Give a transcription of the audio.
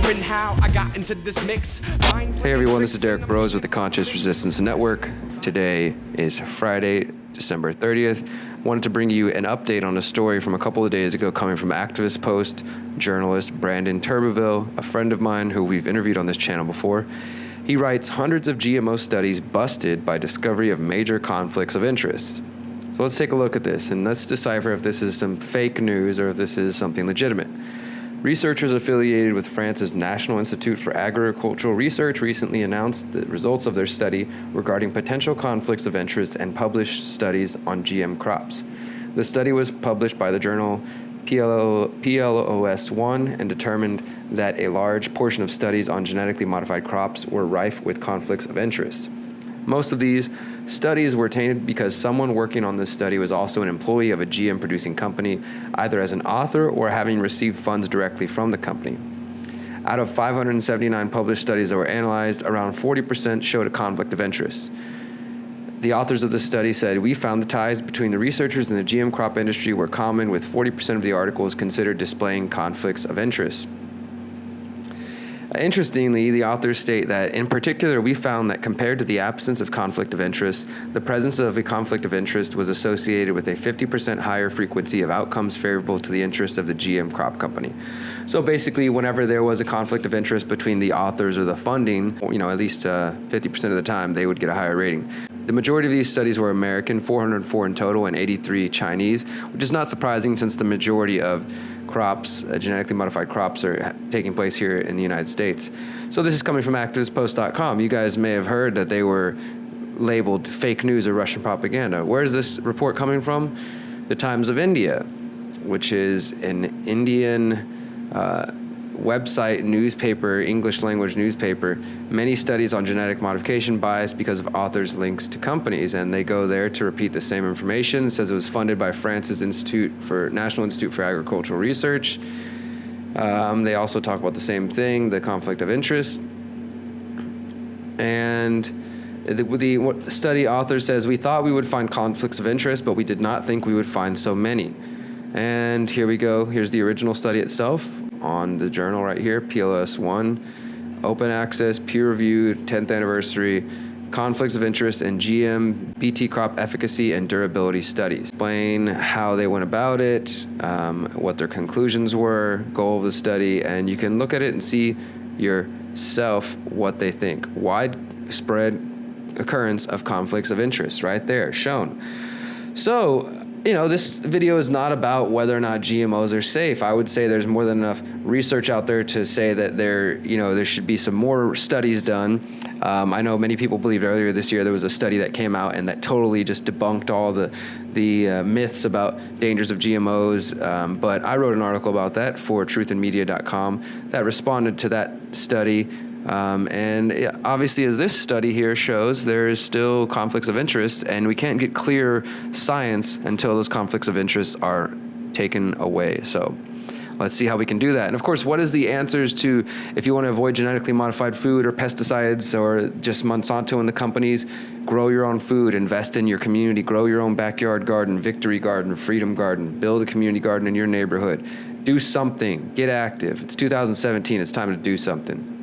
wondering how I got into this mix. Hey everyone, this is Derrick Broze with the Conscious Resistance Network. Today is Friday, December 30th. Wanted to bring you an update on a story from a couple of days ago coming from Activist Post journalist Brandon Turbeville, a friend of mine who we've interviewed on this channel before. He writes, hundreds of GMO studies busted by discovery of major conflicts of interest. So let's take a look at this and let's decipher if this is some fake news or if this is something legitimate. Researchers affiliated with France's National Institute for Agricultural Research recently announced the results of their study regarding potential conflicts of interest and published studies on GM crops. The study was published by the journal PLOS1 and determined that a large portion of studies on genetically modified crops were rife with conflicts of interest. Most of these studies were tainted because someone working on this study was also an employee of a GM producing company, either as an author or having received funds directly from the company. Out of 579 published studies that were analyzed, around 40% showed a conflict of interest. The authors of the study said, "We found the ties between the researchers and the GM crop industry were common, with 40% of the articles considered displaying conflicts of interest." Interestingly, the authors state that, in particular, we found that compared to the absence of conflict of interest, the presence of a conflict of interest was associated with a 50% higher frequency of outcomes favorable to the interest of the GM crop company. So basically, whenever there was a conflict of interest between the authors or the funding, at least 50% of the time, they would get a higher rating. The majority of these studies were American, 404 in total, and 83 Chinese, which is not surprising since the majority of crops, genetically modified crops, are taking place here in the United States. So this is coming from activistpost.com. You guys may have heard that they were labeled fake news or Russian propaganda. Where is this report coming from? The Times of India, which is an Indian website, newspaper, English language newspaper. Many studies on genetic modification bias because of authors' links to companies, and they go there to repeat the same information. It says it was funded by France's National Institute for Agricultural Research. They also talk about the same thing, the conflict of interest. And the study author says, "We thought we would find conflicts of interest, but we did not think we would find so many." And here we go. Here's the original study itself on the journal right here, PLOS1, open access, peer-reviewed, 10th anniversary, conflicts of interest and GM BT crop efficacy and durability studies. Explain how they went about it, what their conclusions were, goal of the study, and you can look at it and see yourself what they think. Widespread occurrence of conflicts of interest right there, shown. So, this video is not about whether or not GMOs are safe. I would say there's more than enough research out there to say that there should be some more studies done. I know many people believed earlier this year there was a study that came out and that totally just debunked all the myths about dangers of GMOs. But I wrote an article about that for truthandmedia.com that responded to that study. And obviously, as this study here shows, there is still conflicts of interest, and we can't get clear science until those conflicts of interest are taken away. So let's see how we can do that. And of course, what is the answers to, if you want to avoid genetically modified food or pesticides or just Monsanto and the companies? Grow your own food, invest in your community, grow your own backyard garden, victory garden, freedom garden, build a community garden in your neighborhood. Do something, get active. It's 2017, it's time to do something.